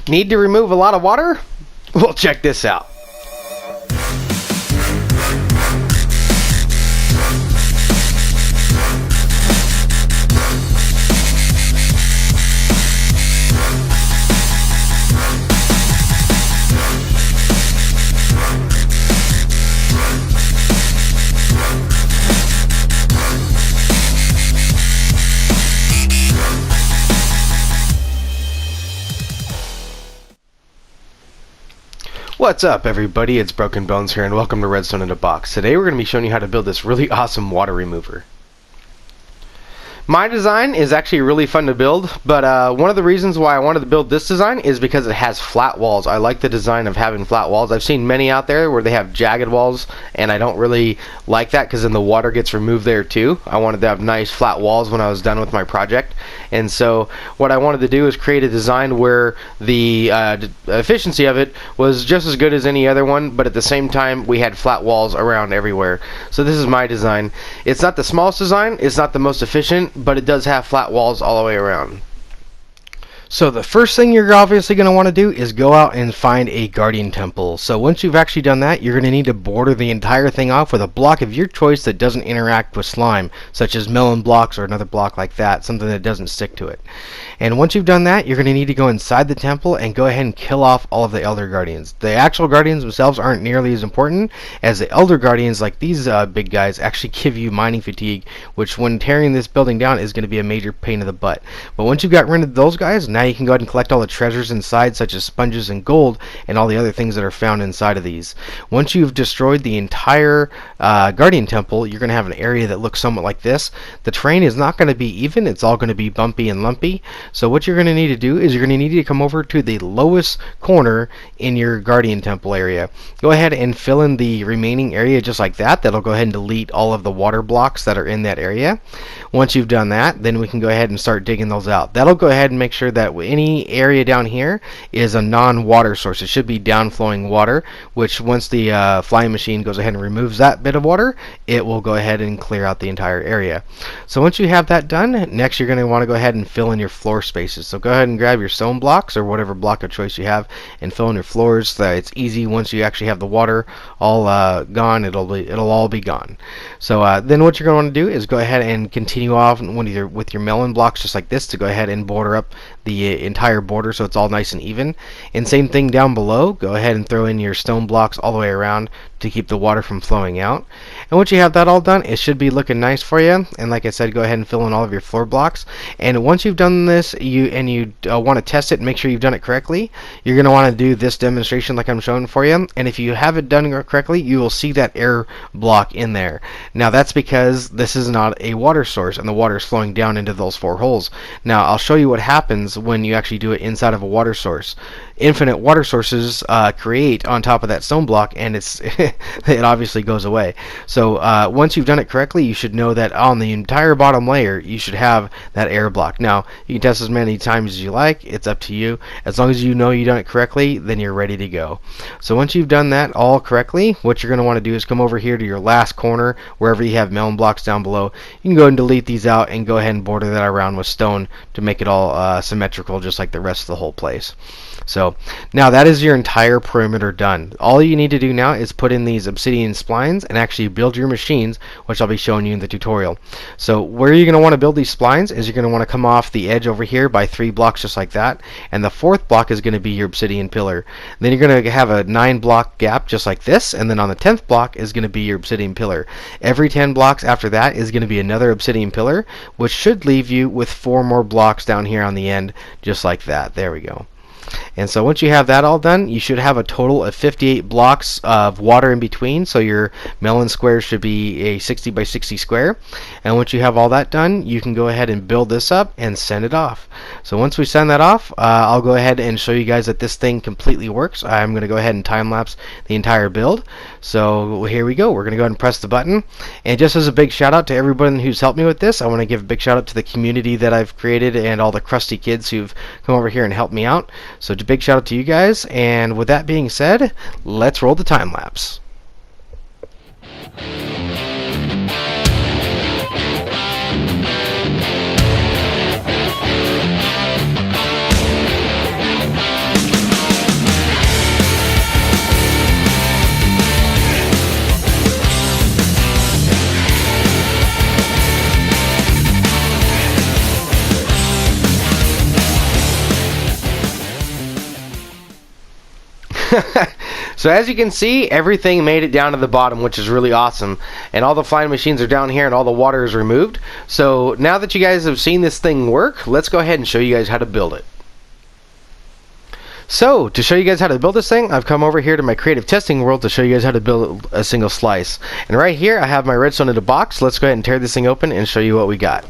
Need to remove a lot of water? Well, check this out. What's up, everybody? It's Broken Bones here, and welcome to Redstone in a Box. Today we're going to be showing you how to build this really awesome water remover. My design is actually really fun to build, but one of the reasons why I wanted to build this design is because it has flat walls. I like the design of having flat walls. I've seen many out there where they have jagged walls, and I don't really like that because then the water gets removed there too. I wanted to have nice flat walls when I was done with my project, and so what I wanted to do is create a design where the efficiency of it was just as good as any other one, but at the same time we had flat walls around everywhere. So this is my design. It's not the smallest design, it's not the most efficient, but it does have flat walls all the way around. So the first thing you're obviously going to want to do is go out and find a guardian temple. So once you've actually done that, you're going to need to border the entire thing off with a block of your choice that doesn't interact with slime, such as melon blocks or another block like that, something that doesn't stick to it. And once you've done that, you're going to need to go inside the temple and go ahead and kill off all of the elder guardians. The actual guardians themselves aren't nearly as important, as the elder guardians, like these big guys, actually give you mining fatigue, which when tearing this building down is going to be a major pain in the butt. But once you've got rid of those guys, now you can go ahead and collect all the treasures inside, such as sponges and gold and all the other things that are found inside of these. Once you've destroyed the entire guardian temple, you're going to have an area that looks somewhat like this. The terrain is not going to be even, it's all going to be bumpy and lumpy. So what you're going to need to do is you're going to need to come over to the lowest corner in your guardian temple area. Go ahead and fill in the remaining area just like that. That'll go ahead and delete all of the water blocks that are in that area. Once you've done that, then we can go ahead and start digging those out. That'll go ahead and make sure that any area down here is a non-water source. It should be downflowing water, which once the flying machine goes ahead and removes that bit of water, it will go ahead and clear out the entire area. So once you have that done, next you're going to want to go ahead and fill in your floor spaces. So go ahead and grab your stone blocks or whatever block of choice you have and fill in your floors. It's easy. Once you actually have the water all gone, it'll all be gone. So then what you're going to want to do is go ahead and continue off with your melon blocks just like this to go ahead and border up the entire border so it's all nice and even. And same thing down below, go ahead and throw in your stone blocks all the way around to keep the water from flowing out. And once you have that all done, it should be looking nice for you. And like I said, go ahead and fill in all of your floor blocks. And once you've done this, you want to test it and make sure you've done it correctly, you're going to want to do this demonstration like I'm showing for you. And if you have it done correctly, you will see that air block in there. Now that's because this is not a water source and the water is flowing down into those 4 holes. Now I'll show you what happens when you actually do it inside of a water source. Infinite water sources create on top of that stone block, and it obviously goes away. So once you've done it correctly, you should know that on the entire bottom layer you should have that air block. Now you can test as many times as you like, it's up to you. As long as you know you've done it correctly, then you're ready to go. So once you've done that all correctly, what you're going to want to do is come over here to your last corner wherever you have melon blocks down below. You can go ahead and delete these out and go ahead and border that around with stone to make it all symmetrical, just like the rest of the whole place. So now that is your entire perimeter done. All you need to do now is put in these obsidian splines and actually build your machines, which I'll be showing you in the tutorial. So where you're going to want to build these splines is you're going to want to come off the edge over here by 3 blocks just like that, and the 4th block is going to be your obsidian pillar. Then you're going to have a 9 block gap just like this, and then on the 10th block is going to be your obsidian pillar. Every 10 blocks after that is going to be another obsidian pillar, which should leave you with 4 more blocks down here on the end just like that. There we go. And so once you have that all done, you should have a total of 58 blocks of water in between. So your melon square should be a 60 by 60 square. And once you have all that done, you can go ahead and build this up and send it off. So once we send that off, I'll go ahead and show you guys that this thing completely works. I'm going to go ahead and time lapse the entire build. So here we go. We're going to go ahead and press the button. And just as a big shout out to everyone who's helped me with this, I want to give a big shout out to the community that I've created and all the crusty kids who've come over here and helped me out. So a big shout out to you guys. And with that being said, let's roll the time lapse. So as you can see, everything made it down to the bottom, which is really awesome. And all the flying machines are down here and all the water is removed. So now that you guys have seen this thing work, let's go ahead and show you guys how to build it. So, to show you guys how to build this thing, I've come over here to my creative testing world to show you guys how to build a single slice. And right here, I have my redstone in a box. Let's go ahead and tear this thing open and show you what we got.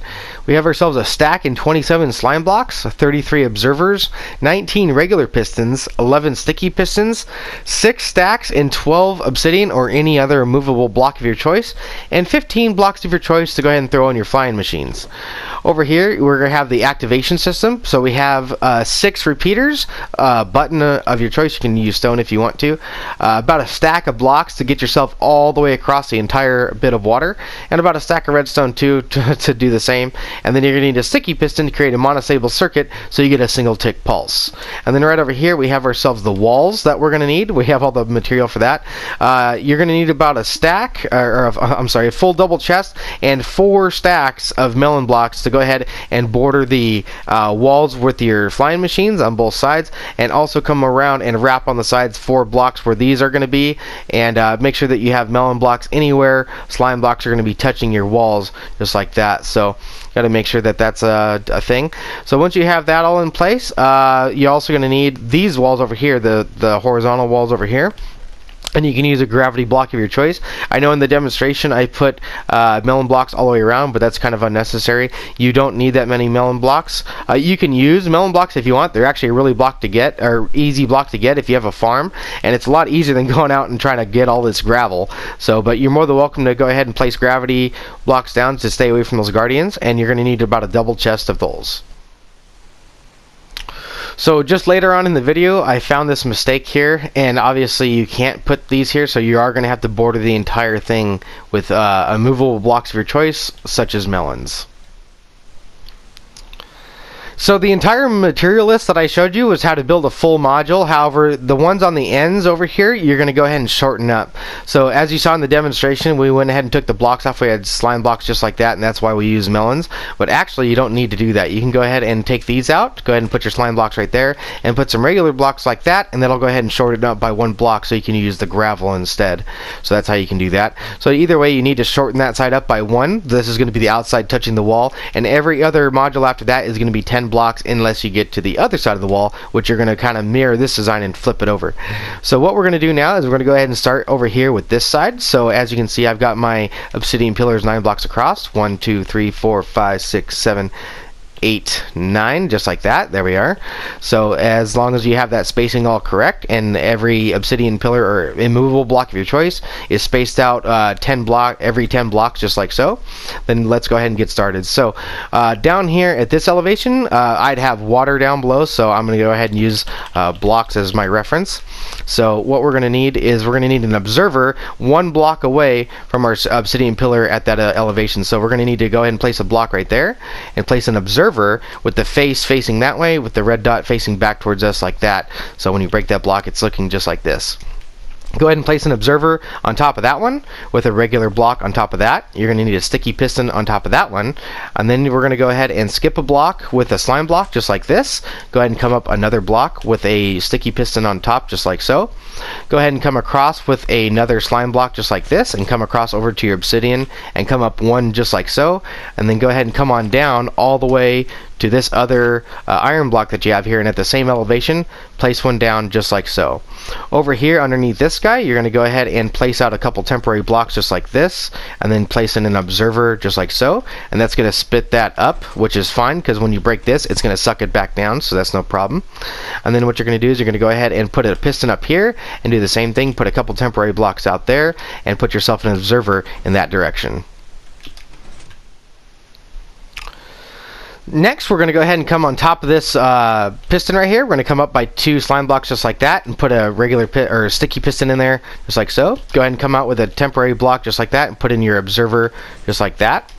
We have ourselves a stack and 27 slime blocks, 33 observers, 19 regular pistons, 11 sticky pistons, 6 stacks and 12 obsidian or any other removable block of your choice, and 15 blocks of your choice to go ahead and throw on your flying machines. Over here, we're going to have the activation system. So we have 6 repeaters, button of your choice. You can use stone if you want to. About a stack of blocks to get yourself all the way across the entire bit of water, and about a stack of redstone too to do the same. And then you're going to need a sticky piston to create a monostable circuit so you get a single tick pulse. And then right over here we have ourselves the walls that we're going to need. We have all the material for that. You're going to need about a stack, a full double chest and 4 stacks of melon blocks to go ahead and border the walls with your flying machines on both sides, and also come around and wrap on the sides 4 blocks where these are going to be, and make sure that you have melon blocks anywhere slime blocks are going to be touching your walls, just like that. So got to make sure that that's a thing. So once you have that all in place, you're also going to need these walls over here, the horizontal walls over here. And you can use a gravity block of your choice. I know in the demonstration I put melon blocks all the way around, but that's kind of unnecessary. You don't need that many melon blocks. You can use melon blocks if you want. They're actually a really block to get, or easy block to get if you have a farm, and it's a lot easier than going out and trying to get all this gravel. So, but you're more than welcome to go ahead and place gravity blocks down to stay away from those guardians, and you're going to need about a double chest of those. So just later on in the video, I found this mistake here, and obviously you can't put these here, so you are going to have to border the entire thing with movable blocks of your choice, such as melons. So the entire material list that I showed you was how to build a full module. However, the ones on the ends over here, you're going to go ahead and shorten up. So as you saw in the demonstration, we went ahead and took the blocks off. We had slime blocks just like that, and that's why we use melons. But actually, you don't need to do that. You can go ahead and take these out. Go ahead and put your slime blocks right there, and put some regular blocks like that, and that'll go ahead and shorten up by 1 block so you can use the gravel instead. So that's how you can do that. So either way, you need to shorten that side up by 1. This is going to be the outside touching the wall, and every other module after that is going to be 10 blocks unless you get to the other side of the wall, which you're going to kind of mirror this design and flip it over. So what we're going to do now is we're going to go ahead and start over here with this side. So as you can see, I've got my obsidian pillars 9 blocks across. 1, 2, 3, 4, 5, 6, 7, 8, 9, just like that. There we are. So as long as you have that spacing all correct, and every obsidian pillar or immovable block of your choice is spaced out every 10 blocks, just like so, then let's go ahead and get started. So down here at this elevation, I'd have water down below, so I'm going to go ahead and use blocks as my reference. So what we're going to need is we're going to need an observer 1 block away from our obsidian pillar at that elevation. So we're going to need to go ahead and place a block right there, and place an observer with the face facing that way, with the red dot facing back towards us like that. So when you break that block, it's looking just like this. Go ahead and place an observer on top of that one with a regular block on top of that. You're going to need a sticky piston on top of that one, and then we're going to go ahead and skip a block with a slime block just like this. Go ahead and come up another block with a sticky piston on top just like so. Go ahead and come across with another slime block just like this, and come across over to your obsidian and come up 1 just like so, and then go ahead and come on down all the way to this other iron block that you have here, and at the same elevation place 1 down just like so. Over here underneath this guy, you're going to go ahead and place out a couple temporary blocks just like this, and then place in an observer just like so, and that's going to spit that up, which is fine because when you break this, it's going to suck it back down, so that's no problem. And then what you're going to do is you're going to go ahead and put a piston up here and do the same thing. Put a couple temporary blocks out there and put yourself an observer in that direction. Next, we're going to go ahead and come on top of this piston right here. We're going to come up by 2 slime blocks just like that, and put a regular sticky piston in there just like so. Go ahead and come out with a temporary block just like that, and put in your observer just like that.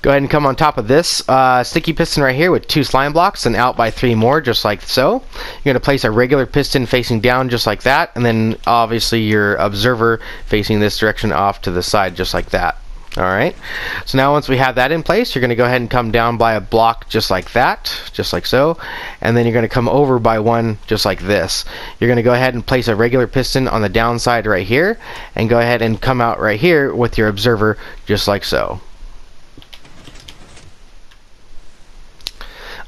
Go ahead and come on top of this sticky piston right here with 2 slime blocks, and out by 3 more just like so. You're going to place a regular piston facing down just like that, and then obviously your observer facing this direction off to the side just like that. Alright, so now once we have that in place, you're going to go ahead and come down by a block just like that, just like so, and then you're going to come over by one just like this. You're going to go ahead and place a regular piston on the downside right here, and go ahead and come out right here with your observer just like so.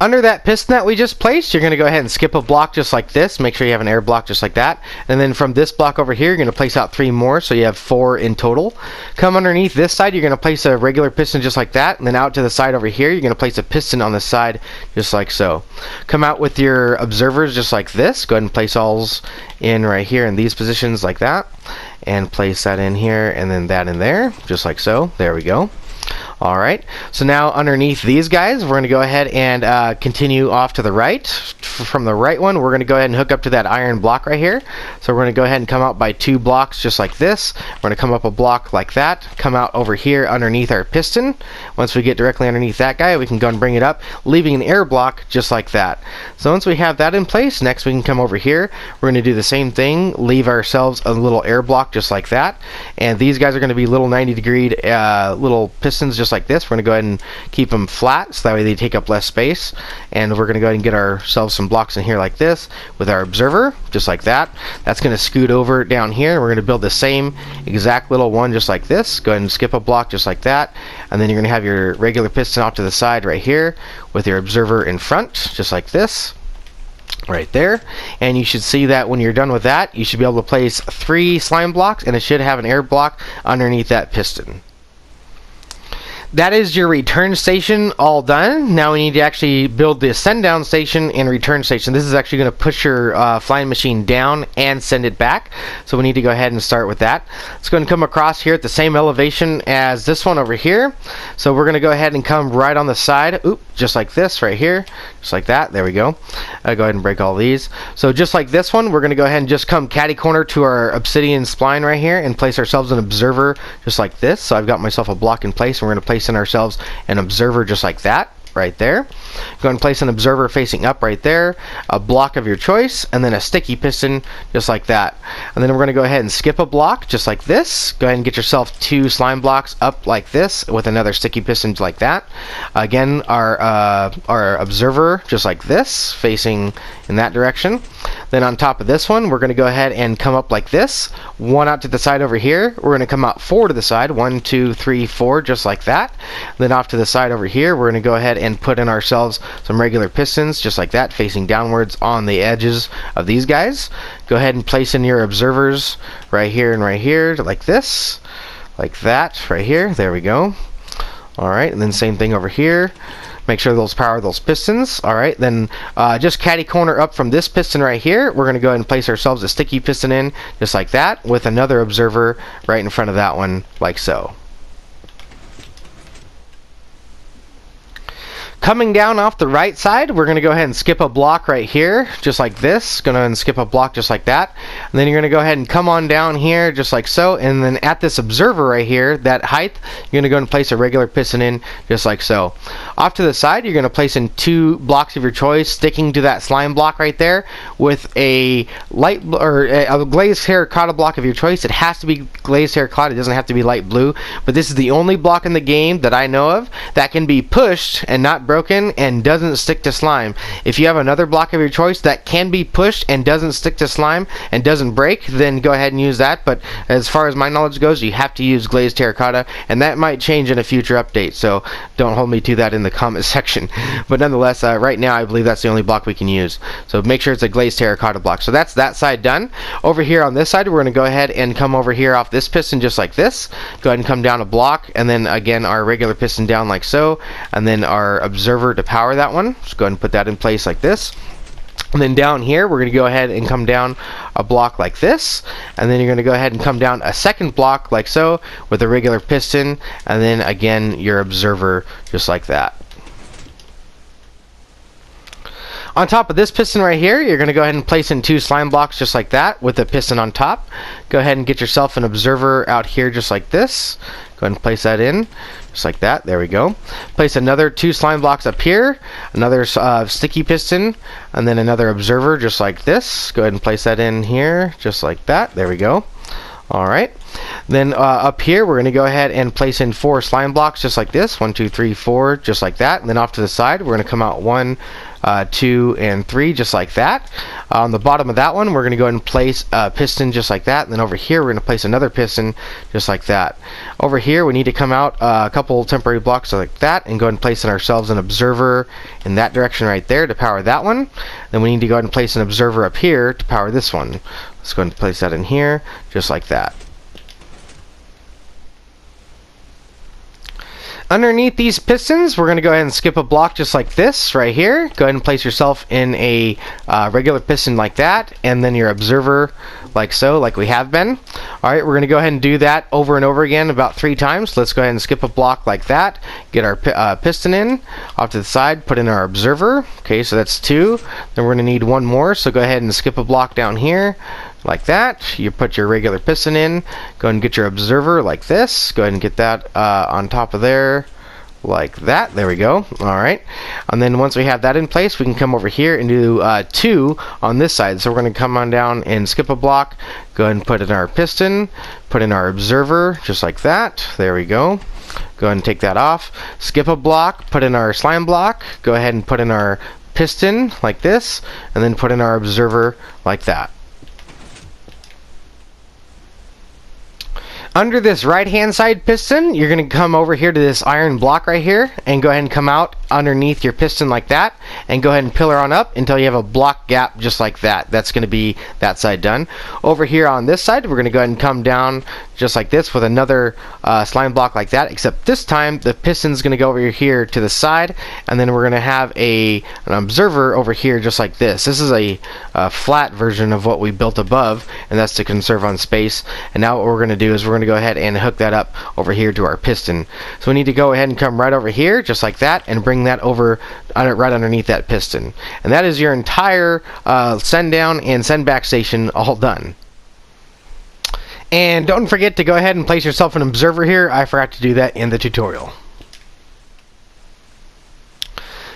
Under that piston that we just placed, you're going to go ahead and skip a block just like this. Make sure you have an air block just like that. And then from this block over here, you're going to place out 3 more, so you have 4 in total. Come underneath this side, you're going to place a regular piston just like that. And then out to the side over here, you're going to place a piston on the side just like so. Come out with your observers just like this. Go ahead and place alls in right here in these positions like that. And place that in here and then that in there, just like so. There we go. Alright, so now underneath these guys, we're going to go ahead and continue off to the right. From the right one, we're going to go ahead and hook up to that iron block right here. So we're going to go ahead and come out by 2 blocks just like this. We're going to come up a block like that, come out over here underneath our piston. Once we get directly underneath that guy, we can go and bring it up, leaving an air block just like that. So once we have that in place, next we can come over here. We're going to do the same thing, leave ourselves a little air block just like that. And these guys are going to be little 90-degree little pistons just like this. We're going to go ahead and keep them flat so that way they take up less space. And we're going to go ahead and get ourselves some blocks in here like this with our observer, just like that. That's going to scoot over down here. We're going to build the same exact little one just like this. Go ahead and skip a block just like that. And then you're going to have your regular piston off to the side right here with your observer in front, just like this. Right there, and you should see that when you're done with that, you should be able to place 3 slime blocks, and it should have an air block underneath that piston. That is your return station all done. Now we need to actually build the send down station and return station. This is actually going to push your flying machine down and send it back. So we need to go ahead and start with that. It's going to come across here at the same elevation as this one over here. So we're going to go ahead and come right on the side. Oop, just like this right here. Just like that. There we go. Go ahead and break all these. So just like this one, we're going to go ahead and just come catty corner to our obsidian spline right here and place ourselves an observer just like this. So I've got myself a block in place, and we're going to place in ourselves an observer just like that right there. Go and place an observer facing up right there, a block of your choice, and then a sticky piston just like that. And then we're going to go ahead and skip a block just like this. Go ahead and get yourself 2 slime blocks up like this with another sticky piston like that. Again, our observer just like this, facing in that direction. Then on top of this one, we're going to go ahead and come up like this. 1 out to the side over here. We're going to come out 4 to the side. 1, 2, 3, 4, just like that. Then off to the side over here, we're going to go ahead and put in ourselves some regular pistons, just like that, facing downwards on the edges of these guys. Go ahead and place in your observers right here and right here, like this. Like that, right here. There we go. Alright, and then same thing over here. Make sure those power those pistons. Alright, then just catty corner up from this piston right here. We're going to go ahead and place ourselves a sticky piston in, just like that, with another observer right in front of that one, like so. Coming down off the right side, we're going to go ahead and skip a block right here, just like this. Going to skip a block just like that. And then you're going to go ahead and come on down here, just like so. And then at this observer right here, that height, you're going to go and place a regular piston in, just like so. Off to the side, you're going to place in 2 blocks of your choice, sticking to that slime block right there, with a light or a glazed terracotta block of your choice. It has to be glazed terracotta. It doesn't have to be light blue. But this is the only block in the game that I know of that can be pushed and not broken and doesn't stick to slime. If you have another block of your choice that can be pushed and doesn't stick to slime and doesn't break, then go ahead and use that. But as far as my knowledge goes, you have to use glazed terracotta, and that might change in a future update, so don't hold me to that in the comment section. But nonetheless, right now I believe that's the only block we can use. So make sure it's a glazed terracotta block. So that's that side done. Over here on this side, we're going to go ahead and come over here off this piston just like this. Go ahead and come down a block, and then again our regular piston down like so, and then our observer to power that one. Just go ahead and put that in place like this. And then down here, we're going to go ahead and come down a block like this. And then you're going to go ahead and come down a second block like so with a regular piston. And then again, your observer just like that. On top of this piston right here, you're going to go ahead and place in 2 slime blocks just like that with a piston on top. Go ahead and get yourself an observer out here just like this. Go ahead and place that in just like that. There we go. Place another 2 slime blocks up here, another sticky piston, and then another observer just like this. Go ahead and place that in here just like that. There we go. Alright, then up here we're going to go ahead and place in 4 slime blocks just like this. 1, 2, 3, 4, just like that. And then off to the side we're going to come out 1, 2, and 3 just like that. On the bottom of that one we're going to go ahead and place a piston just like that. And then over here we're going to place another piston just like that. Over here we need to come out a couple temporary blocks like that and go ahead and place in ourselves an observer in that direction right there to power that one. Then we need to go ahead and place an observer up here to power this one. Let's go ahead and place that in here just like that. Underneath these pistons, we're going to go ahead and skip a block just like this right here. Go ahead and place yourself in a regular piston like that, and then your observer like so, like we have been. Alright, we're going to go ahead and do that over and over again about 3 times. Let's go ahead and skip a block like that, get our piston in, off to the side, put in our observer. Okay, so that's 2. Then we're going to need 1 more, so go ahead and skip a block down here. Like that. You put your regular piston in, go ahead and get your observer like this, go ahead and get that on top of there like that. There we go. Alright, and then once we have that in place we can come over here and do 2 on this side. So we're going to come on down and skip a block, go ahead and put in our piston, put in our observer just like that. There we go. Go ahead and take that off, skip a block, put in our slime block, go ahead and put in our piston like this, and then put in our observer like that. Under this right hand side piston, you're going to come over here to this iron block right here and go ahead and come out underneath your piston like that and go ahead and pillar on up until you have a block gap just like that. That's going to be that side done. Over here on this side we're going to go ahead and come down just like this with another slime block like that, except this time the piston's going to go over here to the side, and then we're going to have an observer over here just like this. This is a flat version of what we built above, and that's to conserve on space. And now what we're going to do is we're going to go ahead and hook that up over here to our piston. So we need to go ahead and come right over here just like that and bring that over right underneath that piston. And that is your entire send down and send back station all done. And don't forget to go ahead and place yourself an observer here. I forgot to do that in the tutorial.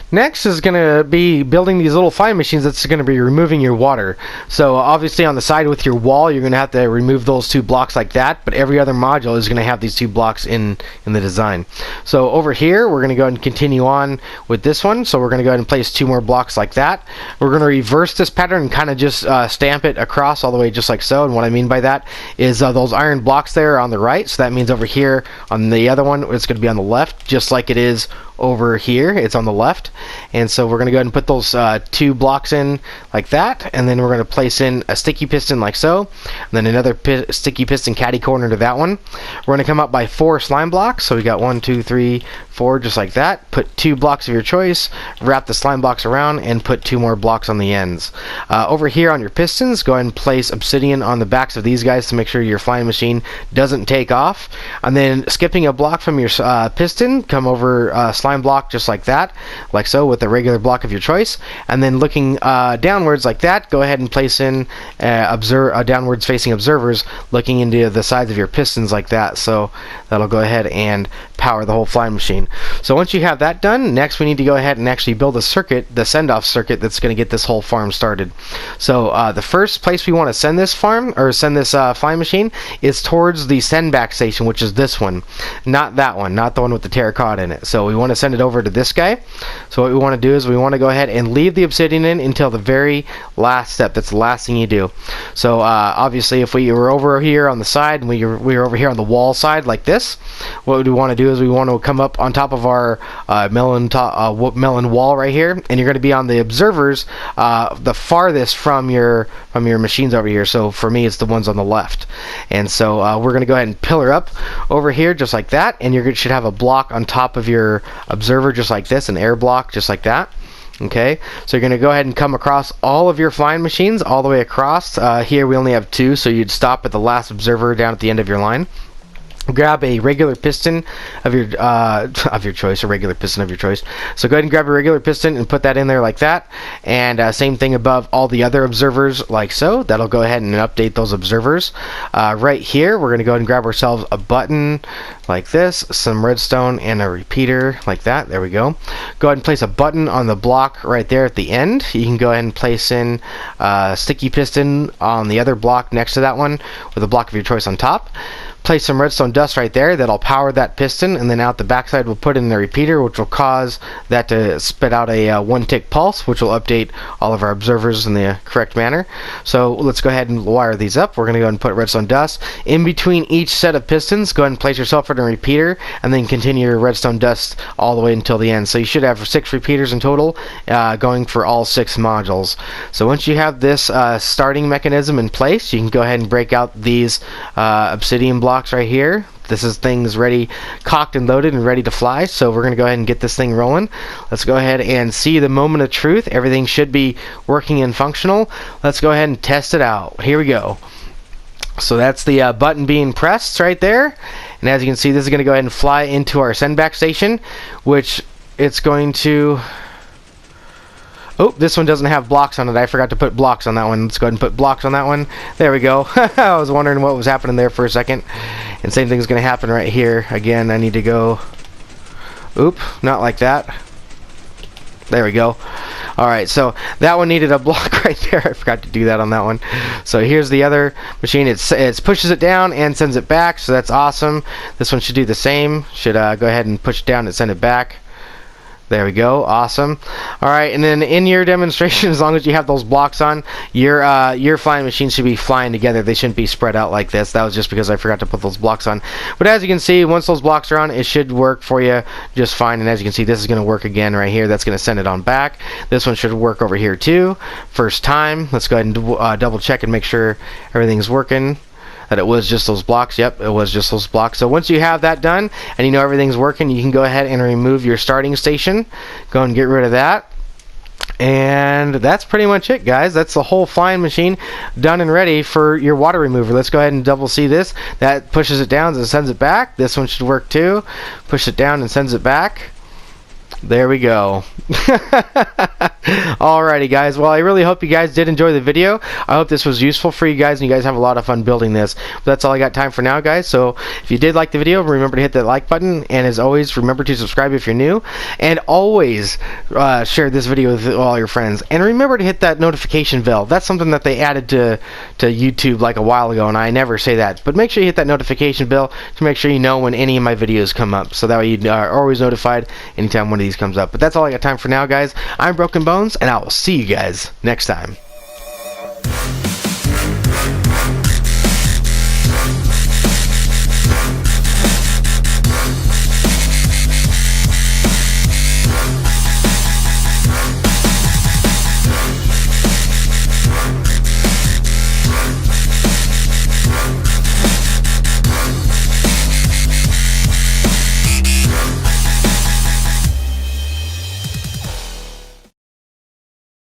Next is going to be building these little flying machines that's going to be removing your water. So obviously on the side with your wall you're going to have to remove those 2 blocks like that, but every other module is going to have these 2 blocks in the design. So over here we're going to go ahead and continue on with this one. So we're going to go ahead and place 2 more blocks like that. We're going to reverse this pattern and kind of just stamp it across all the way just like so. And what I mean by that is those iron blocks there on the right. So that means over here on the other one it's going to be on the left, just like it is over here. It's on the left. And so we're going to go ahead and put those 2 blocks in like that, and then we're going to place in a sticky piston like so, and then another sticky piston catty corner to that one. We're going to come up by 4 slime blocks. So we got 1, 2, 3, 4 just like that. Put 2 blocks of your choice, wrap the slime blocks around, and put 2 more blocks on the ends. Over here on your pistons, go ahead and place obsidian on the backs of these guys to make sure your flying machine doesn't take off. And then skipping a block from your piston, come over slime block just like that, like so, with a regular block of your choice. And then looking downwards like that, go ahead and place in downwards facing observers looking into the sides of your pistons like that. So that'll go ahead and power the whole flying machine. So once you have that done, next we need to go ahead and actually build a circuit, the send-off circuit, that's going to get this whole farm started. So the first place we want to send this flying machine is towards the send back station, which is this one, not that one, not the one with the terracotta in it. So we want to send it over to this guy. So what we want to do is we want to go ahead and leave the obsidian in until the very last step. That's the last thing you do. So obviously if we were over here on the side and we were over here on the wall side like this, what we want to do is we want to come up on top of our melon wall right here, and you're going to be on the observers the farthest from your machines over here. So for me it's the ones on the left. And so we're going to go ahead and pillar up over here just like that, and you should have a block on top of your observer just like this, an air block just like that. Okay, so you're going to go ahead and come across all of your flying machines all the way across. Here we only have 2, so you'd stop at the last observer down at the end of your line. grab a regular piston of your choice, a regular piston of your choice. So go ahead and grab a regular piston and put that in there like that, and same thing above all the other observers like so. That'll go ahead and update those observers. Right here we're going to go ahead and grab ourselves a button like this, some redstone, and a repeater like that. There we go. Go ahead and place a button on the block right there at the end. You can go ahead and place in a sticky piston on the other block next to that one with a block of your choice on top. Place some redstone dust right there that'll power that piston, and then out the backside we'll put in the repeater, which will cause that to spit out a one-tick pulse, which will update all of our observers in the correct manner. So let's go ahead and wire these up. We're going to go ahead and put redstone dust in between each set of pistons. Go ahead and place yourself in a repeater, and then continue your redstone dust all the way until the end. So you should have 6 repeaters in total, going for all 6 modules. So once you have this starting mechanism in place, you can go ahead and break out these obsidian blocks right here. This is things ready, cocked and loaded and ready to fly. So we're going to go ahead and get this thing rolling. Let's go ahead and see the moment of truth. Everything should be working and functional. Let's go ahead and test it out. Here we go. So that's the button being pressed right there, and as you can see, this is going to go ahead and fly into our send back station, which it's going to... Oh, this one doesn't have blocks on it. I forgot to put blocks on that one. Let's go ahead and put blocks on that one. There we go. I was wondering what was happening there for a second. And same thing is going to happen right here. Again, I need to go... Oop, not like that. There we go. Alright, so that one needed a block right there. I forgot to do that on that one. So here's the other machine. It pushes it down and sends it back, so that's awesome. This one should do the same. Should go ahead and push it down and send it back. There we go. Awesome. Alright, and then in your demonstration, as long as you have those blocks on, your flying machine should be flying together. They shouldn't be spread out like this. That was just because I forgot to put those blocks on. But as you can see, once those blocks are on, it should work for you just fine. And as you can see, this is going to work again right here. That's going to send it on back. This one should work over here too. First time. Let's go ahead and double check and make sure everything's working. That it was just those blocks. Yep, it was just those blocks. So once you have that done and you know everything's working, you can go ahead and remove your starting station. Go and get rid of that. And that's pretty much it, guys. That's the whole flying machine done and ready for your water remover. Let's go ahead and double see this. That pushes it down and sends it back. This one should work too. Push it down and sends it back. There we go. Alrighty, guys. Well, I really hope you guys did enjoy the video. I hope this was useful for you guys and you guys have a lot of fun building this. But that's all I got time for now, guys. So if you did like the video, remember to hit that like button. And as always, remember to subscribe if you're new. And always share this video with all your friends. And remember to hit that notification bell. That's something that they added to YouTube like a while ago, and I never say that. But make sure you hit that notification bell to make sure you know when any of my videos come up. So that way you are always notified anytime one of these comes up. But that's all I got time for now, guys. I'm Broken Bones, and I will see you guys next time.